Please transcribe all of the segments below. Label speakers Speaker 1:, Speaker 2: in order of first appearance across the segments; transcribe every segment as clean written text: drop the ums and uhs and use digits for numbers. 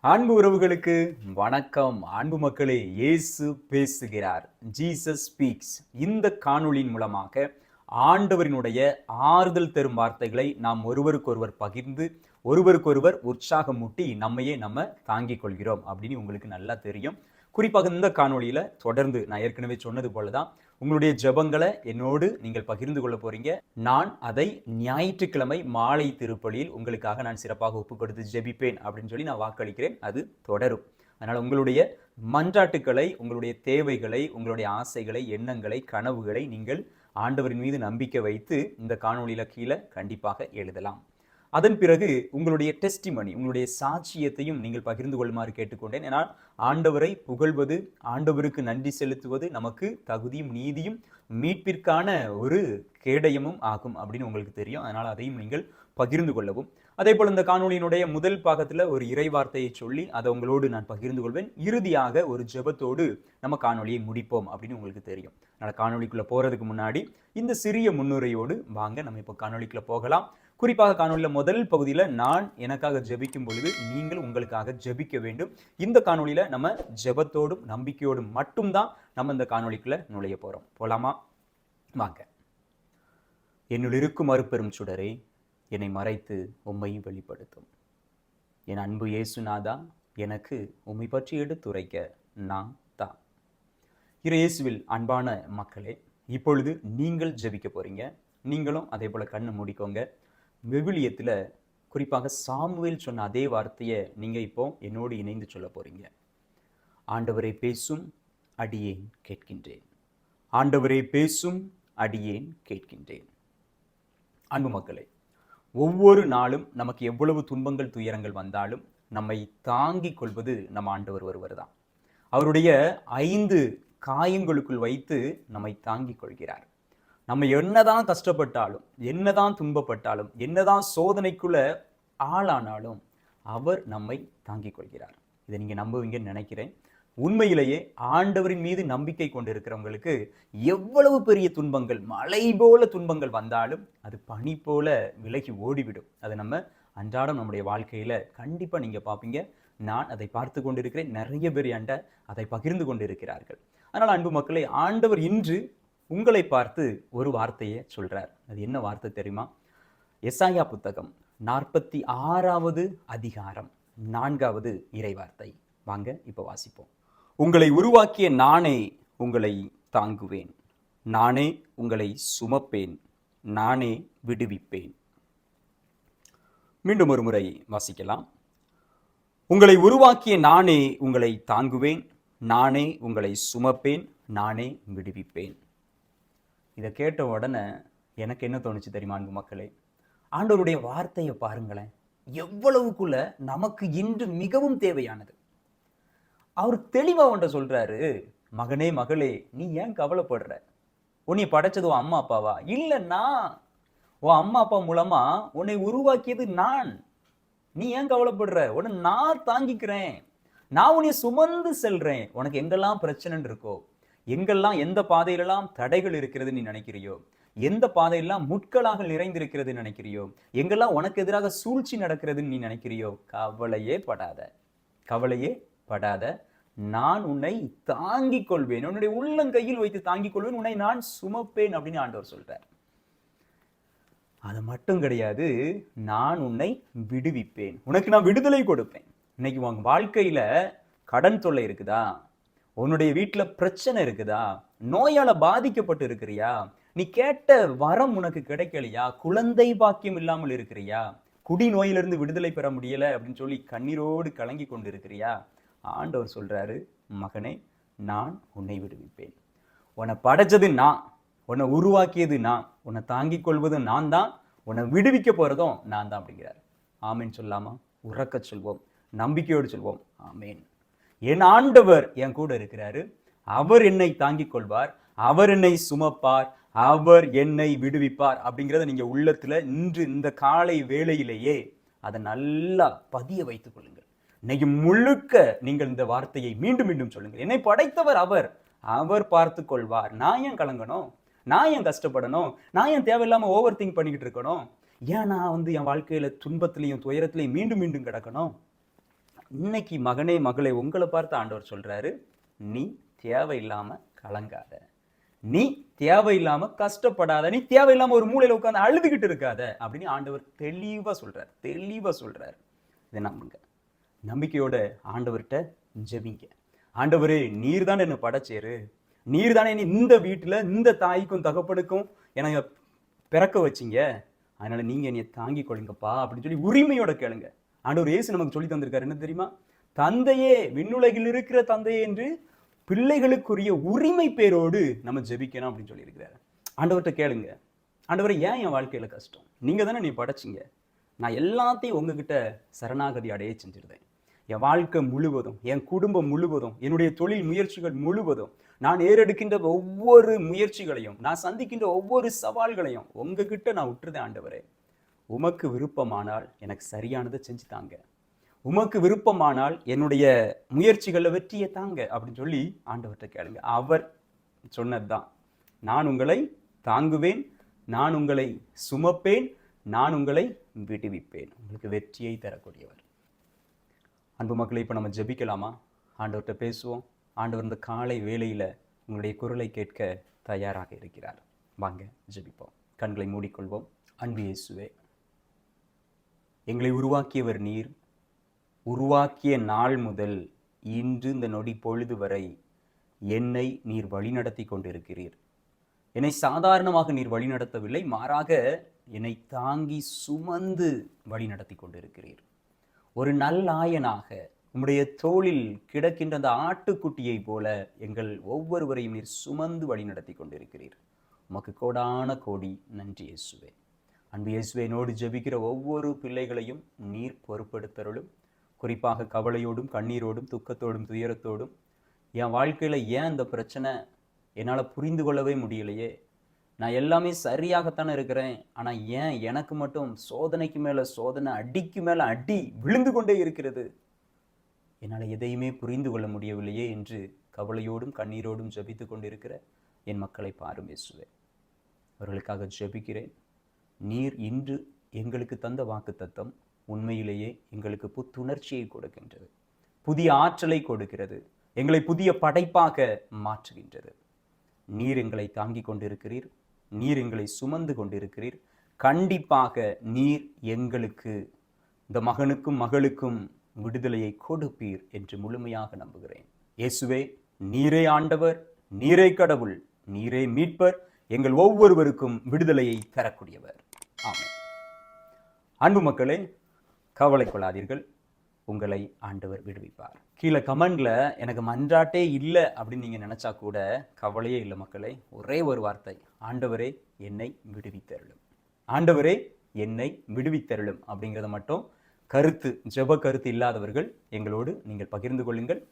Speaker 1: அன்பு உறவுகளுக்கு வணக்கம். அன்பு மக்களே, இயேசு பேசுகிறார். Jesus speaks. இந்த காணொளியின் மூலமாக ஆண்டவரினுடைய ஆறுதல் தரும் வார்த்தைகளை நாம் ஒருவருக்கொருவர் பகிர்ந்து ஒருவருக்கொருவர் உற்சாகமூட்டி நம்மையே நம்ம தாங்கிக் கொள்கிறோம் அப்படின்னு உங்களுக்கு நல்லா தெரியும். குறிப்பாக இந்த காணொளியில தொடர்ந்து நான் ஏற்கனவே சொன்னது போலதான் உங்களுடைய ஜெபங்களை என்னோடு நீங்கள் பகிர்ந்து கொள்ள போறீங்க. நான் அதை ஞாயிற்றுக்கிழமை மாலை திருப்பலியில் உங்களுக்காக நான் சிறப்பாக ஒப்பு கொடுத்து ஜெபிப்பேன் அப்படின்னு சொல்லி நான் வாக்களிக்கிறேன். அது தொடரும். அதனால உங்களுடைய மன்றாட்டுக்களை, உங்களுடைய தேவைகளை, உங்களுடைய ஆசைகளை, எண்ணங்களை, கனவுகளை நீங்கள் ஆண்டவரின் மீது நம்பிக்கை வைத்து இந்த காணொளியில கீழே கண்டிப்பாக எழுதலாம். அதன் பிறகு உங்களுடைய டெஸ்டிமனி, உங்களுடைய சாட்சியத்தையும் நீங்கள் பகிர்ந்து கொள்ளுமாறு கேட்டுக்கொண்டேன். ஏனால் ஆண்டவரை புகழ்வது, ஆண்டவருக்கு நன்றி செலுத்துவது நமக்கு தகுதியும் நீதியும் மீட்பிற்கான ஒரு கேடயமும் ஆகும் அப்படின்னு உங்களுக்கு தெரியும். அதனால் அதையும் நீங்கள் பகிர்ந்து கொள்ளவும். அதே போல் இந்த காணொளியினுடைய முதல் பாகத்தில் ஒரு இறைவார்த்தையை சொல்லி அதை உங்களோடு நான் பகிர்ந்து கொள்வேன். இறுதியாக ஒரு ஜெபத்தோடு நம்ம காணொளியை முடிப்போம் அப்படின்னு உங்களுக்கு தெரியும். அதனால் காணொளிக்குள்ளே போகிறதுக்கு முன்னாடி இந்த சிறிய முன்னுரையோடு வாங்க நம்ம இப்போ காணொளிக்குள்ளே போகலாம். குறிப்பாக காணொலியில் முதல் பகுதியில் நான் எனக்காக ஜெபிக்கும் பொழுது நீங்கள் உங்களுக்காக ஜெபிக்க வேண்டும். இந்த காணொலியில நம்ம ஜெபத்தோடும் நம்பிக்கையோடும் மட்டும்தான் நம்ம இந்த காணொளிக்குள்ள நுழைய போறோம். போலாமா? வாங்க. என்னுள் இருக்கும் அருப்பெரும் சுடரே, என்னை மறைத்து உம்மை வெளிப்படுத்தும். என் அன்பு இயேசுநாதா, எனக்கு உம்மை பற்றி எடுத்துரைக்க நான் தான். இயேசுவில் அன்பான மக்களே, இப்பொழுது நீங்கள் ஜெபிக்க போறீங்க. நீங்களும் அதே போல கண்ணு மூடிக்கோங்க. விவிலியத்தில் குறிப்பாக சாமுவேல் சொன்ன அதே வார்த்தையை நீங்கள் இப்போ என்னோடு இணைந்து சொல்ல போறீங்க. ஆண்டவரே பேசும், அடியேன் கேட்கின்றேன். ஆண்டவரே பேசும், அடியேன் கேட்கின்றேன். அன்பு மக்களே, ஒவ்வொரு நாளும் நமக்கு எவ்வளவு துன்பங்கள் துயரங்கள் வந்தாலும் நம்மை தாங்கிக் கொள்வது நம்ம ஆண்டவர் ஒருவர் தான். அவருடைய 5 காயங்களுக்குள் வைத்து நம்மை தாங்கிக் கொள்கிறார். நம்ம என்னதான் கஷ்டப்பட்டாலும், என்னதான் துன்பப்பட்டாலும், என்னதான் சோதனைக்குள்ள ஆளானாலும் அவர் நம்மை தாங்கிக் கொள்கிறார். இதை நீங்க நம்புவீங்கன்னு நினைக்கிறேன். உண்மையிலேயே ஆண்டவரின் மீது நம்பிக்கை கொண்டிருக்கிறவங்களுக்கு எவ்வளவு பெரிய துன்பங்கள், மலை போல துன்பங்கள் வந்தாலும் அது பனி போல விலகி ஓடிவிடும். அதை நம்ம அன்றாடம் நம்முடைய வாழ்க்கையில கண்டிப்பா நீங்க பார்ப்பீங்க. நான் அதை பார்த்து கொண்டிருக்கிறேன். நிறைய பேர் என்கிட்ட அதை பகிர்ந்து கொண்டிருக்கிறார்கள். அதனால அன்பு மக்களே, ஆண்டவர் இன்று உங்களை பார்த்து ஒரு வார்த்தையை சொல்றார். அது என்ன வார்த்தை தெரியுமா? எசாயா புத்தகம் 46வது அதிகாரம் 4வது இறைவார்த்தை. வாங்க இப்ப வாசிப்போம். உங்களை உருவாக்கிய நானே உங்களை தாங்குவேன், நானே உங்களை சுமப்பேன், நானே விடுவிப்பேன். மீண்டும் ஒரு முறை வாசிக்கலாம். உங்களை உருவாக்கிய நானே உங்களை தாங்குவேன், நானே உங்களை சுமப்பேன், நானே விடுவிப்பேன். இதை கேட்ட உடனே எனக்கு என்ன தோணுச்சு தெரியுமா அன்பு மக்களே? ஆண்டவருடைய வார்த்தையை பாருங்களேன், எவ்வளவுக்குள்ள நமக்கு இன்று மிகவும் தேவையானது. அவர் தெளிவா ஒன்றை சொல்றாரு. மகனே மகளே, நீ ஏன் கவலைப்படுற? உன்னை படைச்சது உன் அம்மா அப்பாவா? இல்லைன்னா உன் அம்மா அப்பா மூலமா உன்னை உருவாக்கியது நான். நீ ஏன் கவலைப்படுற? உன்னை நான் தாங்கிக்கிறேன், நான் உன்னை சுமந்து செல்றேன். உனக்கு எங்கெல்லாம் பிரச்சனை இருக்கோ, எங்கெல்லாம் எந்த பாதையிலெல்லாம் தடைகள் இருக்கிறது நீ நினைக்கிறியோ, எந்த பாதையெல்லாம் முட்களாக நிறைந்திருக்கிறது நினைக்கிறியோ, எங்கெல்லாம் உனக்கு எதிராக சூழ்ச்சி நடக்கிறதுன்னு நீ நினைக்கிறியோ, கவலையே படாத, கவலையே படாத. நான் உன்னை தாங்கிக் கொள்வேன், உன்னுடைய உள்ளங்கையில் வைத்து தாங்கிக் கொள்வேன், உன்னை நான் சுமப்பேன் அப்படின்னு ஆண்டவர் சொல்றார். அது மட்டும் கிடையாது, நான் உன்னை விடுவிப்பேன், உனக்கு நான் விடுதலை கொடுப்பேன். இன்னைக்கு உங்க வாழ்க்கையில கடன் தொல்லை இருக்குதா? உன்னுடைய வீட்டில் பிரச்சனை இருக்குதா? நோயால பாதிக்கப்பட்டு இருக்கிறியா? நீ கேட்ட வரம் உனக்கு கிடைக்கலையா? குழந்தை பாக்கியம் இல்லாமல் இருக்கிறியா? குடி நோயிலிருந்து விடுதலை பெற முடியல அப்படின்னு சொல்லி கண்ணீரோடு கலங்கி கொண்டு இருக்கிறியா? ஆண்டவர் சொல்றாரு, மகனே, நான் உன்னை விடுவிப்பேன். உன்னை படைச்சது நான், உன்னை உருவாக்கியது நான், உன்னை தாங்கிக் கொள்வது நான் தான், உன்னை விடுவிக்க போறதும் நான் தான் அப்படிங்கிறார். ஆமேன் சொல்லாமா? உறக்க சொல்வோம், நம்பிக்கையோடு சொல்வோம், ஆமேன். என் ஆண்டவர் என் கூட இருக்கிறாரு, அவர் என்னை தாங்கிக் கொள்வார், அவர் என்னை சுமப்பார், அவர் என்னை விடுவிப்பார் அப்படிங்கிறத நீங்க உள்ளத்துல இன்று இந்த காலை வேளையிலேயே அதை நல்லா பதிய வைத்துக் கொள்ளுங்கள். இன்னைக்கு முழுக்க நீங்கள் இந்த வார்த்தையை மீண்டும் மீண்டும் சொல்லுங்கள். என்னை படைத்தவர் அவர், அவர் பார்த்து கொள்வார். நான் ஏன் கலங்கணும்? நான் ஏன் கஷ்டப்படணும்? நான் ஏன் தேவையில்லாம ஓவர் திங்க் பண்ணிக்கிட்டு இருக்கணும்? ஏன் நான் என் வாழ்க்கையில துன்பத்திலையும் துயரத்திலையும் மீண்டும் மீண்டும் கிடக்கணும்? இன்னைக்கு மகனே மகளே உங்களை பார்த்து ஆண்டவர் சொல்றாரு, நீ தேவையில்லாம கலங்காத, நீ தேவையில்லாம கஷ்டப்படாத, நீ தேவையில்லாம ஒரு மூலையில உட்கார்ந்து அழுதுகிட்டு இருக்காத அப்படின்னு ஆண்டவர் தெளிவா சொல்றாரு. இதை நம்புங்க. நம்பிக்கையோட ஆண்டவர்கிட்ட ஜெபிங்க. ஆண்டவரே, நீர் தான் என்ன படைச்சேரு, நீர் தானே இந்த வீட்டுல இந்த தாய்க்கும் தகப்பனுக்கும் எனக்கு பிறக்க வச்சிங்க, அதனால நீங்க என்னைய தாங்கி கொள்ளுங்கப்பா அப்படின்னு சொல்லி உரிமையோட கேளுங்க. ஆண்டவர் இயேசு நமக்கு சொல்லி தந்திருக்காரு, என்ன தெரியுமா? தந்தையே, விண்ணுலகில் இருக்கிற தந்தையே என்று பிள்ளைகளுக்குரிய உரிமை பேரோடு நம்ம ஜெபிக்கணும் அப்படின்னு சொல்லி இருக்கிறாரு. ஆண்டவர்கிட்ட கேளுங்க, ஆண்டவரை ஏன் என் வாழ்க்கையில கஷ்டம், நீங்க தானே நீ படைச்சிங்க, நான் எல்லாத்தையும் உங்ககிட்ட சரணாகதி அடைய செஞ்சிருந்தேன். என் வாழ்க்கை முழுவதும், என் குடும்பம் முழுவதும், என்னுடைய தொழில் முயற்சிகள் முழுவதும், நான் ஏறெடுக்கின்ற ஒவ்வொரு முயற்சிகளையும், நான் சந்திக்கின்ற ஒவ்வொரு சவால்களையும் உங்ககிட்ட நான் விட்டுருதேன். ஆண்டவரே, உமக்கு விருப்பமானால் எனக்கு சரியானதை செஞ்சு தாங்க, உமக்கு விருப்பமானால் என்னுடைய முயற்சிகளில் வெற்றியை தாங்க அப்படின்னு சொல்லி ஆண்டவர்கிட்ட கேளுங்க. அவர் சொன்னதுதான், நான் உங்களை தாங்குவேன், நான் உங்களை சுமப்பேன், நான் உங்களை விடுவிப்பேன். உங்களுக்கு வெற்றியை தரக்கூடியவர். அன்பு மக்களை, இப்போ நம்ம ஜெபிக்கலாமா? ஆண்டவர்கிட்ட பேசுவோம். ஆண்டவர் இந்த காலை வேளையில் உங்களுடைய குரலை கேட்க தயாராக இருக்கிறார். வாங்க ஜெபிப்போம். கண்களை மூடிக்கொள்வோம். அன்பு இயேசுவே, எங்களை உருவாக்கியவர் நீர். உருவாக்கிய நாள் முதல் இன்று இந்த நொடி பொழுது வரை என்னை நீர் வழிநடத்தி கொண்டிருக்கிறீர். என்னை சாதாரணமாக நீர் வழிநடத்தவில்லை, மாறாக என்னை தாங்கி சுமந்து வழிநடத்தி கொண்டிருக்கிறீர். ஒரு நல்லாயனாக உம்முடைய தோளில் கிடக்கின்ற அந்த ஆட்டுக்குட்டியை போல எங்கள் ஒவ்வொருவரையும் நீர் சுமந்து வழிநடத்தி கொண்டிருக்கிறீர். உமக்கு கோடான கோடி நன்றி இயேசுவே. அன்பு இயேசுவே, என்னோடு ஜெபிக்கிற ஒவ்வொரு பிள்ளைகளையும் நீர் பொறுப்படுத்தருளும். குறிப்பாக கவலையோடும் கண்ணீரோடும் துக்கத்தோடும் துயரத்தோடும், என் வாழ்க்கையில் ஏன் இந்த பிரச்சனை என்னால் புரிந்து கொள்ளவே முடியலையே, நான் எல்லாமே சரியாகத்தானே இருக்கிறேன், ஆனால் ஏன் எனக்கு மட்டும் சோதனைக்கு மேலே சோதனை, அடிக்கு மேலே அடி விழுந்து கொண்டே இருக்கிறது, என்னால் எதையுமே புரிந்து கொள்ள முடியவில்லையே என்று கவலையோடும் கண்ணீரோடும் ஜெபித்து கொண்டிருக்கிற என் மக்களை பாரும் இயேசுவே. அவர்களுக்காக ஜெபிக்கிறேன். நீர் இன்று எங்களுக்கு தந்த வாக்குத்தத்தம் உண்மையிலேயே எங்களுக்கு புத்துணர்ச்சியை கொடுக்கின்றது, புதிய ஆற்றலை கொடுக்கிறது, எங்களை புதிய படைப்பாக மாற்றுகின்றது. நீர் எங்களை தாங்கி கொண்டிருக்கிறீர், நீர் எங்களை சுமந்து கொண்டிருக்கிறீர். கண்டிப்பாக நீர் எங்களுக்கு, இந்த மகனுக்கும் மகளுக்கும் விடுதலையை கொடுப்பீர் என்று முழுமையாக நம்புகிறேன். இயேசுவே, நீரே ஆண்டவர், நீரே கடவுள், நீரே மீட்பர், எங்கள் ஒவ்வொருவருக்கும் விடுதலையை தரக்கூடியவர். ஆமென். அன்பு மக்களே, கவலை கொள்ளாதீர்கள், உங்களை ஆண்டவர் விடுவிப்பார். கீழே கமெண்ட்ல எனக்கு மன்றாட்டே இல்லை அப்படின்னு நீங்க நினைச்சா கூட கவலையே இல்லை மக்களே. ஒரே ஒரு வார்த்தை, ஆண்டவரே என்னை விடுவித்தருளும், ஆண்டவரே என்னை விடுவித்தருளும் அப்படிங்கிறத மட்டும் கருத்து, ஜெப கருத்து இல்லாதவர்கள் எங்களோடு நீங்கள் பகிர்ந்து கொள்ளுங்கள்.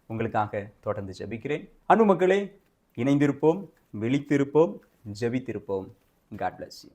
Speaker 1: உங்களுக்காக தொடர்ந்து ஜெபிக்கிறேன். அன்பு மக்களே, இணைந்திருப்போம், விழித்திருப்போம், ஜெபித்திருப்போம். God bless you.